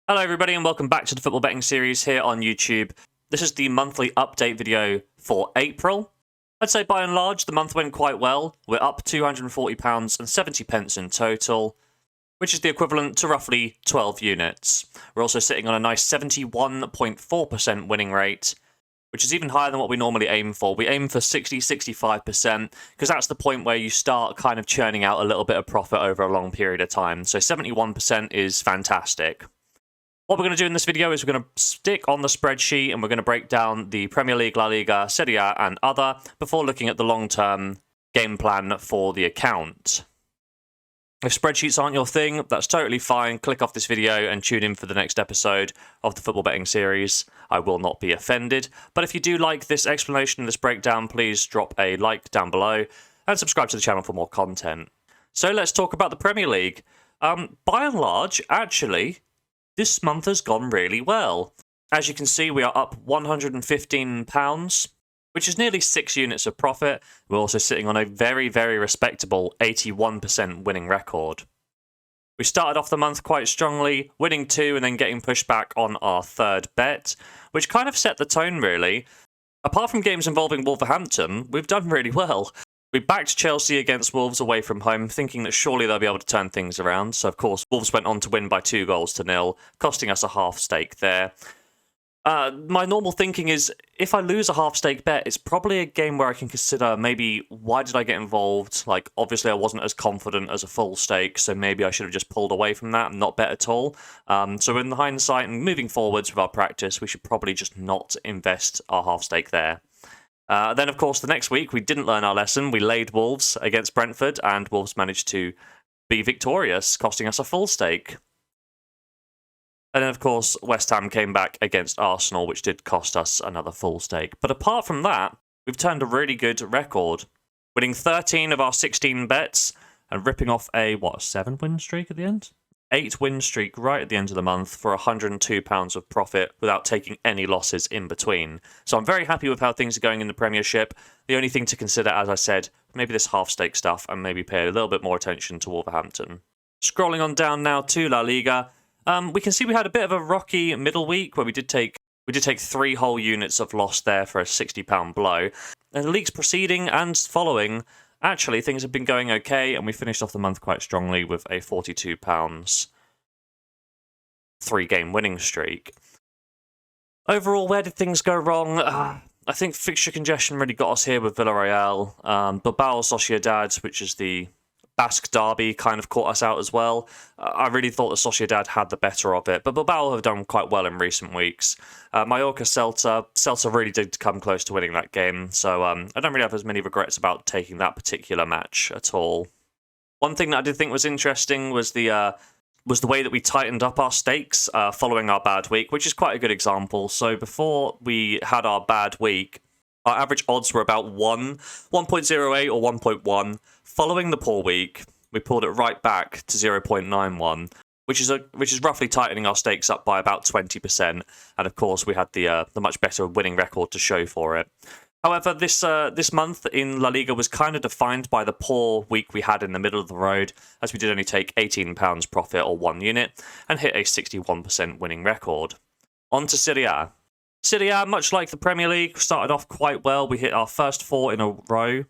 Hello everybody and welcome back to the football betting series here on YouTube. This is the monthly update video for April. I'd say by and large the month went quite well. We're up £240.70 in total, which is the equivalent to roughly 12 units. We're also sitting on a nice 71.4% winning rate, which is even higher than what we normally aim for. We aim for 60-65% because that's the point where you start kind of churning out a little bit of profit over a long period of time. So 71% is fantastic. What we're going to do in this video is we're going to stick on the spreadsheet and we're going to break down the Premier League, La Liga, Serie A and other before looking at the long-term game plan for the account. If spreadsheets aren't your thing, that's totally fine. Click off this video and tune in for the next episode of the football betting series. I will not be offended. But if you do like this explanation and this breakdown, please drop a like down below and subscribe to the channel for more content. So let's talk about the Premier League. By and large, actually, this month has gone really well. As you can see, we are up £115, which is nearly 6 units of profit. We're also sitting on a very, very respectable 81% winning record. We started off the month quite strongly, winning 2 and then getting pushed back on our third bet, which kind of set the tone really. Apart from games involving Wolverhampton, we've done really well. We backed Chelsea against Wolves away from home, thinking that surely they'll be able to turn things around. So, of course, Wolves went on to win by 2-0, costing us a half stake there. My normal thinking is, if I lose a half stake bet, it's probably a game where I can consider maybe, why did I get involved? Like, obviously I wasn't as confident as a full stake, so maybe I should have just pulled away from that and not bet at all. So in hindsight and moving forwards with our practice, we should probably just not invest our half stake there. Then, of course, the next week, we didn't learn our lesson. We laid Wolves against Brentford, and Wolves managed to be victorious, costing us a full stake. And then, of course, West Ham came back against Arsenal, which did cost us another full stake. But apart from that, we've turned a really good record, winning 13 of our 16 bets and ripping off a, 7-win streak at the end? 8-win streak right at the end of the month for £102 of profit without taking any losses in between. So I'm very happy with how things are going in the Premiership. The only thing to consider, as I said, maybe this half-stake stuff and maybe pay a little bit more attention to Wolverhampton. Scrolling on down now to La Liga, we can see we had a bit of a rocky middle week where we did take 3 whole units of loss there for a £60 blow. And the league's proceeding and following. Actually, things have been going okay, and we finished off the month quite strongly with a £42 3-game winning streak. Overall, where did things go wrong? I think fixture congestion really got us here with Villarreal. Bilbao Sociedad, which is the Basque derby, kind of caught us out as well. I really thought that Sociedad had the better of it, but Bilbao have done quite well in recent weeks. Mallorca Celta really did come close to winning that game, so I don't really have as many regrets about taking that particular match at all. One thing that I did think was interesting was the way that we tightened up our stakes following our bad week, which is quite a good example. So before we had our bad week, our average odds were about 1.08 or 1.1. Following the poor week, we pulled it right back to 0.91, which is roughly tightening our stakes up by about 20%. And of course, we had the much better winning record to show for it. However, this month in La Liga was kind of defined by the poor week we had in the middle of the road, as we did only take £18 profit or 1 unit and hit a 61% winning record. On to Serie A. Serie A, much like the Premier League, started off quite well. We hit our first 4 in a row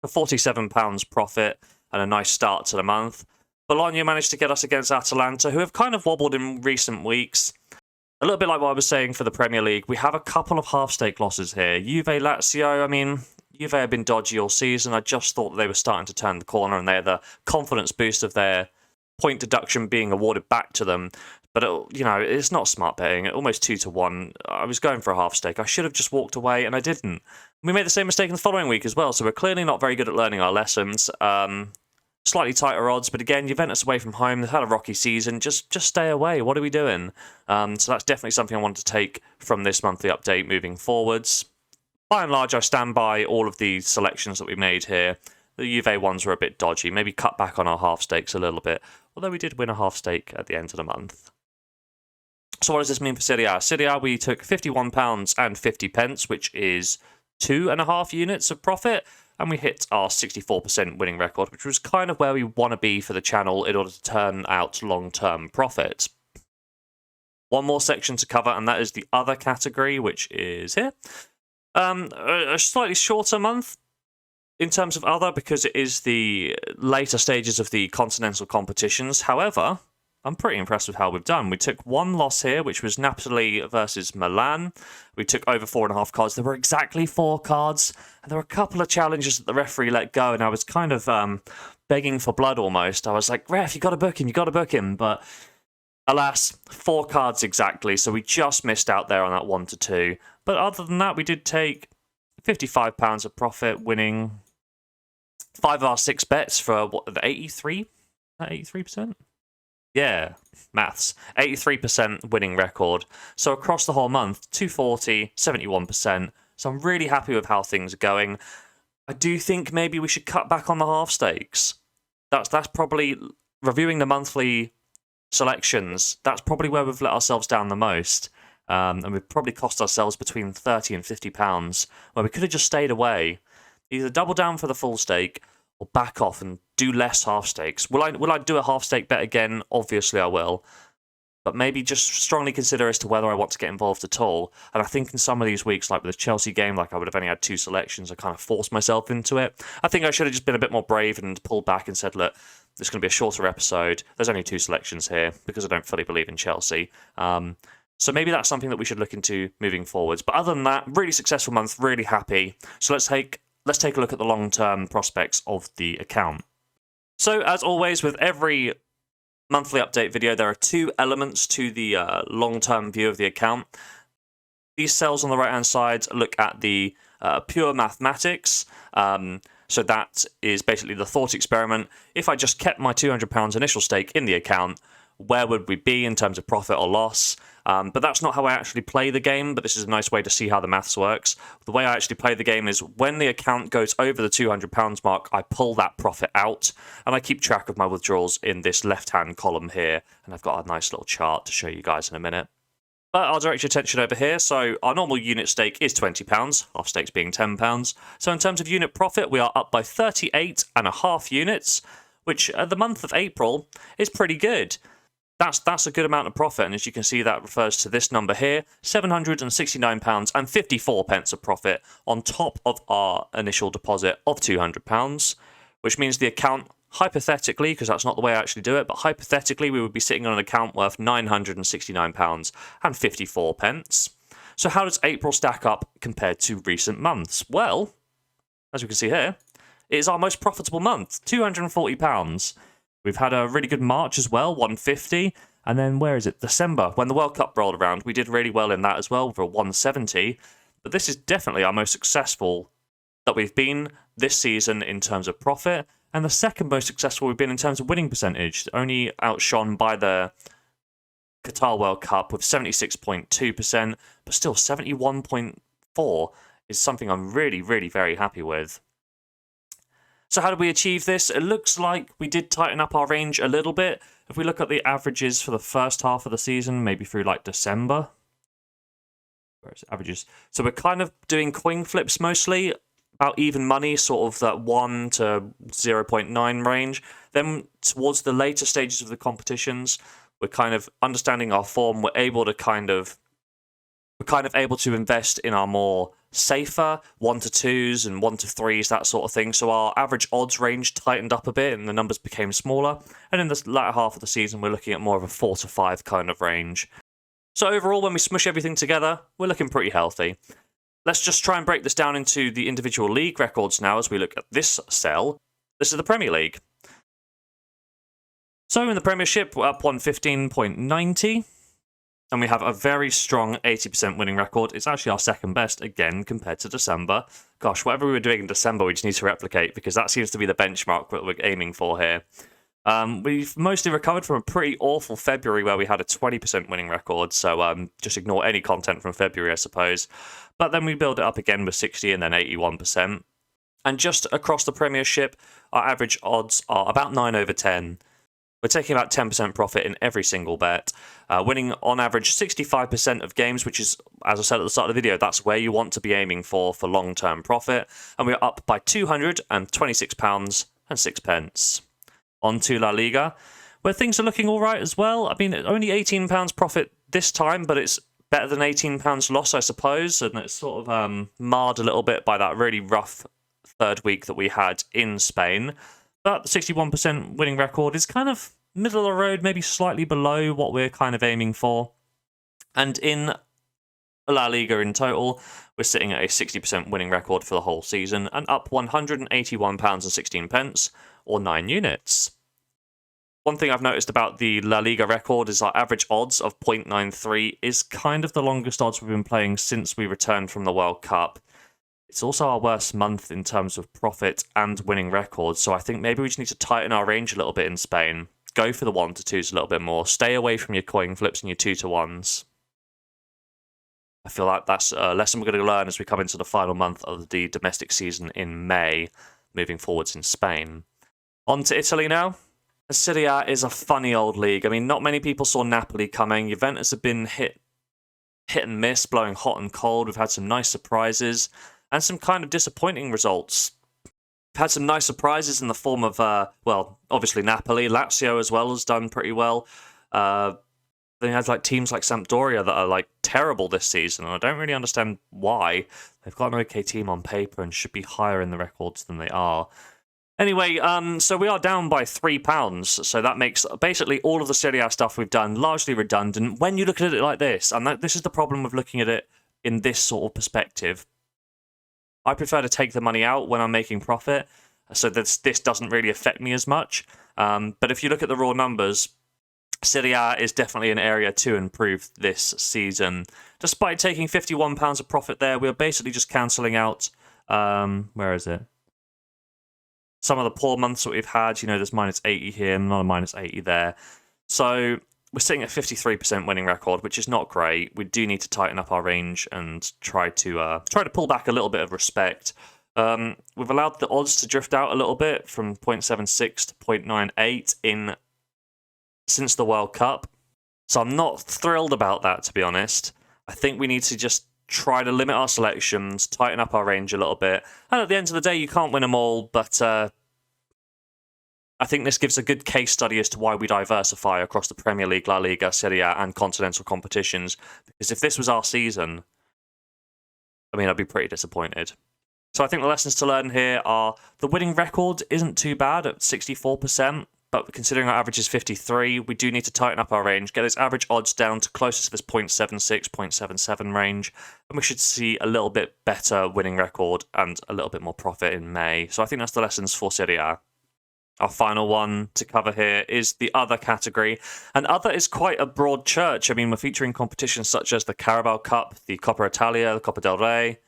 for £47 profit and a nice start to the month. Bologna managed to get us against Atalanta, who have kind of wobbled in recent weeks. A little bit like what I was saying for the Premier League, we have a couple of half-stake losses here. Juve, Lazio, I mean, Juve have been dodgy all season. I just thought that they were starting to turn the corner and they had the confidence boost of their point deduction being awarded back to them. But, it's not smart betting. Almost 2-1. I was going for a half stake. I should have just walked away, and I didn't. We made the same mistake in the following week as well, so we're clearly not very good at learning our lessons. Slightly tighter odds, but again, Juventus away from home. They've had a rocky season. Just stay away. What are we doing? So that's definitely something I wanted to take from this monthly update moving forwards. By and large, I stand by all of the selections that we made here. The Juve ones were a bit dodgy. Maybe cut back on our half stakes a little bit, although we did win a half stake at the end of the month. So what does this mean for Serie A? Serie A, we took £51.50, which is 2.5 units of profit, and we hit our 64% winning record, which was kind of where we want to be for the channel in order to turn out long-term profit. one more section to cover, and that is the other category, which is here. A slightly shorter month in terms of other, because it is the later stages of the continental competitions. However, I'm pretty impressed with how we've done. We took one loss here, which was Napoli versus Milan. We took over 4.5 cards. There were exactly 4 cards, and there were a couple of challenges that the referee let go, and I was kind of begging for blood almost. I was like, ref, you got to book him, but alas, 4 cards exactly, so we just missed out there on that 1 to 2. But other than that, we did take £55 of profit, winning 5 of our 6 bets for, what, the 83? 83%? Yeah, maths. 83% winning record. So across the whole month, 240, 71%. So I'm really happy with how things are going. I do think maybe we should cut back on the half stakes. That's probably, reviewing the monthly selections, that's probably where we've let ourselves down the most. And we've probably cost ourselves between £30 and £50, where we could have just stayed away. Either double down for the full stake, or back off and do less half stakes. Will I do a half stake bet again? Obviously I will. But maybe just strongly consider as to whether I want to get involved at all. And I think in some of these weeks, like with the Chelsea game, like I would have only had 2 selections, I kind of forced myself into it. I think I should have just been a bit more brave and pulled back and said, look, this is going to be a shorter episode. There's only 2 selections here because I don't fully believe in Chelsea. So maybe that's something that we should look into moving forwards. But other than that, really successful month, really happy. So let's take a look at the long-term prospects of the account. So, as always, with every monthly update video, there are 2 elements to the long-term view of the account. These cells on the right-hand side look at the pure mathematics. So that is basically the thought experiment. If I just kept my £200 initial stake in the account, where would we be in terms of profit or loss? But that's not how I actually play the game, but this is a nice way to see how the maths works. The way I actually play the game is when the account goes over the £200 mark, I pull that profit out, and I keep track of my withdrawals in this left-hand column here, and I've got a nice little chart to show you guys in a minute. But I'll direct your attention over here. So our normal unit stake is £20, half stakes being £10. So in terms of unit profit, we are up by 38.5 units, which at the month of April is pretty good. That's a good amount of profit, and as you can see, that refers to this number here, £769.54 of profit on top of our initial deposit of £200, which means the account, hypothetically, because that's not the way I actually do it, but hypothetically we would be sitting on an account worth £969.54. So how does April stack up compared to recent months? Well, as we can see here, it is our most profitable month, £240. We've had a really good March as well, 150, and then where is it? December, when the World Cup rolled around, we did really well in that as well for 170. But this is definitely our most successful that we've been this season in terms of profit, and the second most successful we've been in terms of winning percentage, only outshone by the Qatar World Cup with 76.2%, but still 71.4% is something I'm really, really very happy with. So how did we achieve this? It looks like we did tighten up our range a little bit. If we look at the averages for the first half of the season, maybe through like December. Where's averages? So we're kind of doing coin flips mostly, about even money, sort of that 1 to 0.9 range. Then towards the later stages of the competitions, we're kind of understanding our form. We're able to able to invest in our more safer 1 to 2s and 1 to 3s, that sort of thing. So our average odds range tightened up a bit and the numbers became smaller. And in the latter half of the season, we're looking at more of a 4 to 5 kind of range. So overall, when we smush everything together, we're looking pretty healthy. Let's just try and break this down into the individual league records now as we look at this cell. This is the Premier League. So in the Premiership, we're up 115.90. And we have a very strong 80% winning record. It's actually our second best, again, compared to December. Gosh, whatever we were doing in December, we just need to replicate, because that seems to be the benchmark that we're aiming for here. We've mostly recovered from a pretty awful February where we had a 20% winning record, so just ignore any content from February, I suppose. But then we build it up again with 60 and then 81%. And just across the Premiership, our average odds are about 9 over 10. We're taking about 10% profit in every single bet, winning on average 65% of games, which is, as I said at the start of the video, that's where you want to be aiming for long-term profit. And we're up by £226.06. On to La Liga, where things are looking all right as well. I mean, only £18 profit this time, but it's better than £18 loss, I suppose, and it's sort of marred a little bit by that really rough third week that we had in Spain. But the 61% winning record is kind of middle of the road, maybe slightly below what we're kind of aiming for. And in La Liga in total, we're sitting at a 60% winning record for the whole season and up £181.16, or 9 units. One thing I've noticed about the La Liga record is our average odds of 0.93 is kind of the longest odds we've been playing since we returned from the World Cup. It's also our worst month in terms of profit and winning records, so I think maybe we just need to tighten our range a little bit in Spain. Go for the 1-2s a little bit more. Stay away from your coin flips and your 2-1s. I feel like that's a lesson we're going to learn as we come into the final month of the domestic season in May, moving forwards in Spain. On to Italy now. Serie A is a funny old league. I mean, not many people saw Napoli coming. Juventus have been hit and miss, blowing hot and cold. We've had some nice surprises and some kind of disappointing results. We've had some nice surprises in the form of, obviously Napoli. Lazio as well has done pretty well. Then you had teams like Sampdoria that are terrible this season, and I don't really understand why. They've got an okay team on paper and should be higher in the records than they are. Anyway, so we are down by £3, so that makes basically all of the Serie A stuff we've done largely redundant when you look at it like this, and this is the problem with looking at it in this sort of perspective. I prefer to take the money out when I'm making profit, so this doesn't really affect me as much, but if you look at the raw numbers, Serie A is definitely an area to improve this season. Despite taking £51 of profit there, we're basically just cancelling out, where is it? Some of the poor months that we've had, there's -80 here and another -80 there. So we're sitting at 53% winning record, which is not great. We do need to tighten up our range and try to pull back a little bit of respect. We've allowed the odds to drift out a little bit from 0.76 to 0.98 since the World Cup. So I'm not thrilled about that, to be honest. I think we need to just try to limit our selections, tighten up our range a little bit. And at the end of the day, you can't win them all, but I think this gives a good case study as to why we diversify across the Premier League, La Liga, Serie A, and continental competitions. Because if this was our season, I'd be pretty disappointed. So I think the lessons to learn here are the winning record isn't too bad at 64%. But considering our average is 53, we do need to tighten up our range, get those average odds down to closer to this 0.76, 0.77 range, and we should see a little bit better winning record and a little bit more profit in May. So I think that's the lessons for Serie A. Our final one to cover here is the other category, and other is quite a broad church. We're featuring competitions such as the Carabao Cup, the Coppa Italia, the Coppa del Rey,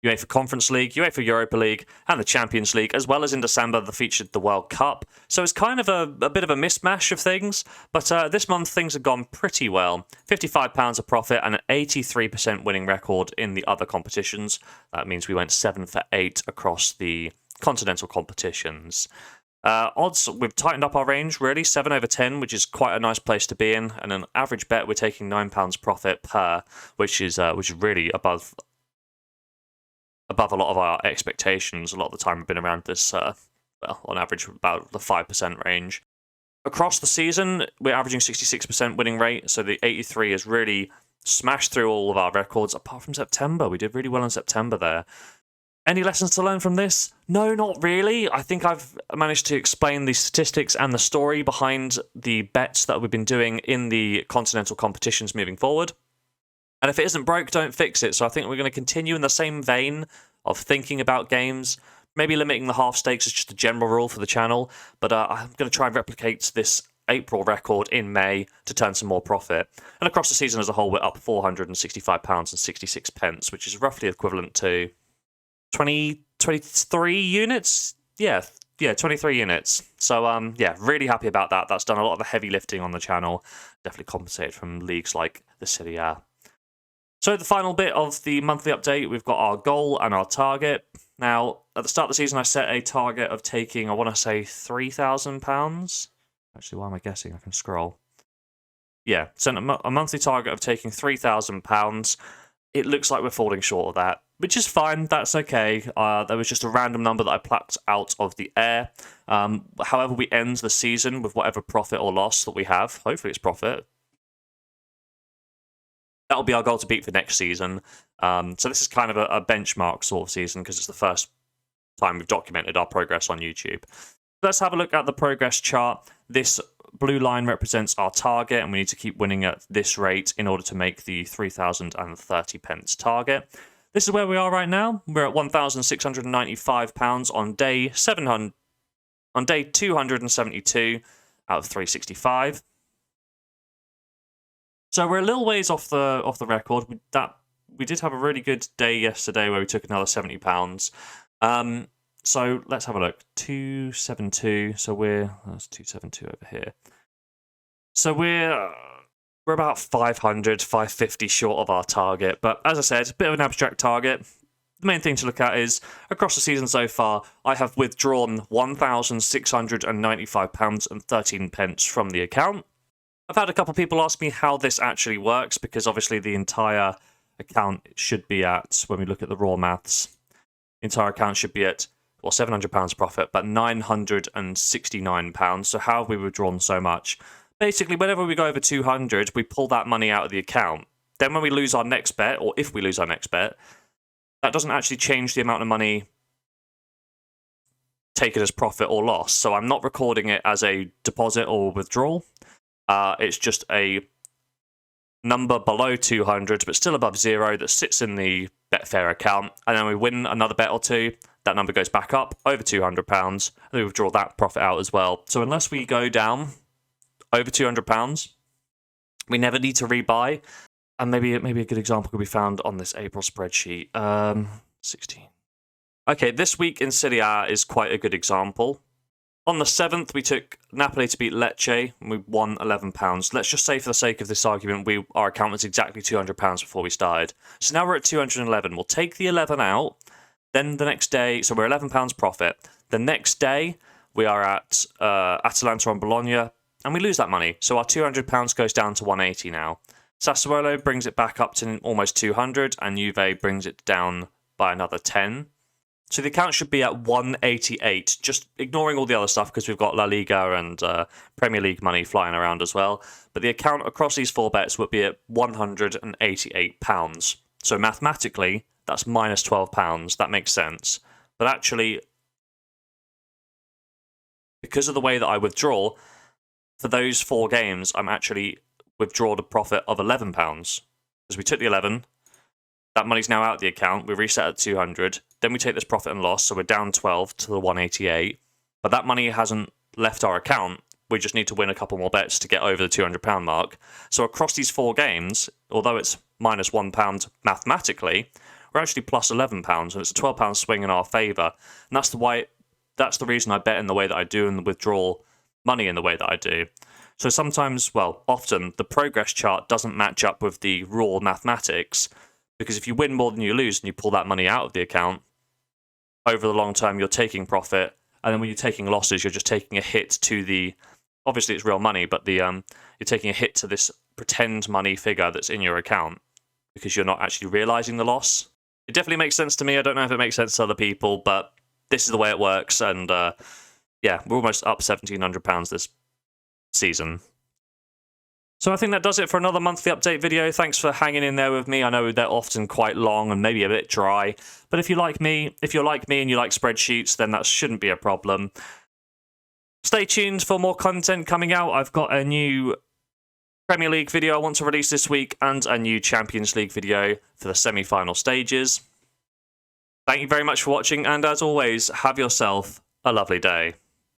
UEFA Conference League, UEFA Europa League, and the Champions League, as well as in December that featured the World Cup. So it's kind of a bit of a mismatch of things, but this month things have gone pretty well. £55 of profit and an 83% winning record in the other competitions. That means we went 7 for 8 across the continental competitions. Odds, we've tightened up our range, really, 7/10, which is quite a nice place to be in, and an average bet, we're taking £9 profit per, which is really above a lot of our expectations. A lot of the time we've been around this, on average, about the 5% range. Across the season, we're averaging 66% winning rate, so the 83 has really smashed through all of our records, apart from September. We did really well in September there. Any lessons to learn from this? No, not really. I think I've managed to explain the statistics and the story behind the bets that we've been doing in the continental competitions moving forward. And if it isn't broke, don't fix it. So I think we're going to continue in the same vein of thinking about games, maybe limiting the half stakes is just a general rule for the channel, but I'm going to try and replicate this April record in May to turn some more profit. And across the season as a whole, we're up £465.66, which is roughly equivalent to 23 units? Yeah, 23 units. So, really happy about that. That's done a lot of the heavy lifting on the channel. Definitely compensated from leagues like the Serie A. So the final bit of the monthly update, we've got our goal and our target. Now, at the start of the season, I set a target of taking, I want to say, £3,000. Actually, why am I guessing? I can scroll. Yeah, set a monthly target of taking £3,000. It looks like we're falling short of that, which is fine. That's okay. There was just a random number that I plucked out of the air. However, we end the season with whatever profit or loss that we have. Hopefully it's profit. That'll be our goal to beat for next season. So this is kind of a benchmark sort of season because it's the first time we've documented our progress on YouTube. Let's have a look at the progress chart. This blue line represents our target, and we need to keep winning at this rate in order to make the 3,030 pence target. This is where we are right now. We're at £1,695 on day 272 out of 365. So we're a little ways off the record. We did have a really good day yesterday where we took another £70. So let's have a look. 272. So that's 272 over here. So we're about 500, 550 short of our target. But as I said, a bit of an abstract target. The main thing to look at is, across the season so far, I have withdrawn £1,695.13 from the account. I've had a couple of people ask me how this actually works, because obviously the entire account should be at, when we look at the raw maths, the entire account should be at, well, £700 profit, but £969. So how have we withdrawn so much? Basically, whenever we go over 200, we pull that money out of the account. Then when we lose our next bet, or if we lose our next bet, that doesn't actually change the amount of money taken as profit or loss. So I'm not recording it as a deposit or withdrawal. It's just a number below 200, but still above zero, that sits in the Betfair account. And then we win another bet or two, that number goes back up over £200, and we withdraw that profit out as well. So unless we go down over £200, we never need to rebuy. And maybe a good example could be found on this April spreadsheet. 16. Okay, this week in Serie A is quite a good example. On the 7th, we took Napoli to beat Lecce, and we won £11. Let's just say, for the sake of this argument, our account was exactly £200 before we started. So now we're at 211. We'll take the 11 out. Then the next day, so we're £11 profit. The next day, we are at Atalanta on Bologna, and we lose that money. So our £200 goes down to 180 now. Sassuolo brings it back up to almost 200, and Juve brings it down by another 10. So the account should be at 188, just ignoring all the other stuff because we've got La Liga and Premier League money flying around as well. But the account across these 4 bets would be at £188. So mathematically, that's minus £12. That makes sense. But actually, because of the way that I withdraw, for those 4 games, I'm actually withdrawn a profit of £11. Because we took the 11, that money's now out of the account, we reset at 200, then we take this profit and loss, so we're down 12 to the 188, but that money hasn't left our account, we just need to win a couple more bets to get over the £200 mark. So across these 4 games, although it's minus £1 mathematically, we're actually plus £11, and it's a £12 swing in our favour. And that's the reason I bet in the way that I do and withdraw money in the way that I do. So sometimes, well, often, the progress chart doesn't match up with the raw mathematics, because if you win more than you lose and you pull that money out of the account, over the long term you're taking profit, and then when you're taking losses, you're just taking a hit to the, obviously it's real money, but you're taking a hit to this pretend money figure that's in your account, because you're not actually realising the loss. It definitely makes sense to me. I don't know if it makes sense to other people, but this is the way it works, and yeah, we're almost up £1,700 this season. So I think that does it for another monthly update video. Thanks for hanging in there with me. I know they're often quite long and maybe a bit dry, but if you're like me and you like spreadsheets, then that shouldn't be a problem. Stay tuned for more content coming out. I've got a new Premier League video I want to release this week and a new Champions League video for the semi-final stages. Thank you very much for watching, and as always, have yourself a lovely day.